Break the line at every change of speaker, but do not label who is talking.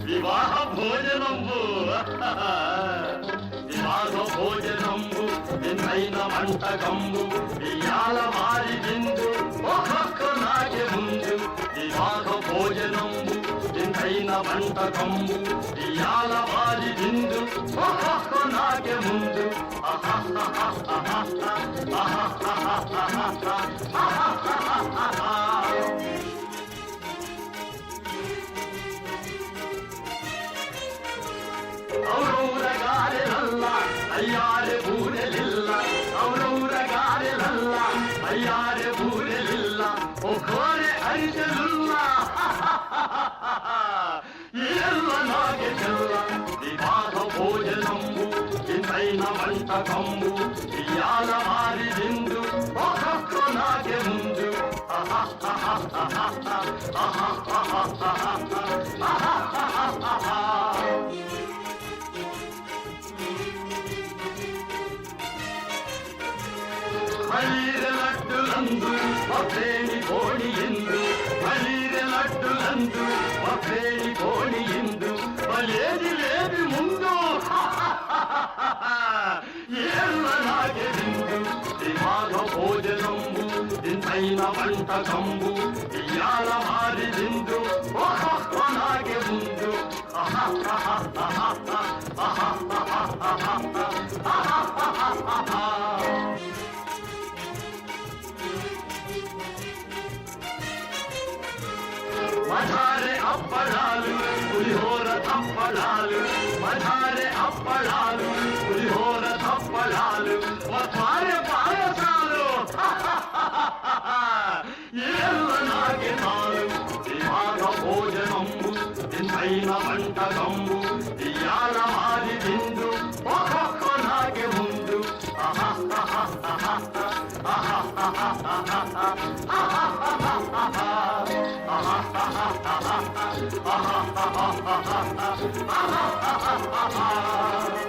వివాహ భోజనంబు వివాహ భోజనంబు నిన్నైన వంటకంబు ఇయాల వారి విందు ఒక్కొక్క నాకే ముందు వివాహ భోజనంబు నిన్నైన వంటకంబు ఇయాల వారి విందు ఒక్కొక్క నాకే ముందు ഔറൗരകാരല്ല അയ്യാരെ പൂരലില്ല ഔറൗരകാരല്ല അയ്യാരെ പൂരലില്ല ഒക്കോരെ അരിജലുള്ള ಎಲ್ಲ ನಾಗೆ ಚೆಲ್ಲ ವಿವಾಹ ಭೋಜನಂಬು ಇಂದೈನ వంటకంబు ఇయాల మారిదిందు ఒక్కొక్క నాಗೆ ముందు మలీరె లడ్డులందు ఒకేని కోడి ఇందు మలీరె లడ్డులందు ఒకేని కోడి ఇందు మలేది లేది ముందు ఏళ్ళ నాగే విందు వివాహ భోజనంబు ఇంతైన వంటకంబు ఇయాల మారిదిందు ఒక్కొక్క నాగే ముందు మధారే అప్పడాలు పులిహోర తప్పడాలు మధారే అప్పడాలు పులిహోర తప్పడాలు మధారే పాయసాలు ఏళ్ళ నాగే నాలు వివాహ భోజనంబు ఇంతైన వంటకంబు ఇయాల మారి విందు ఒక్కొక్క నాగే ముందు ha ha ha ha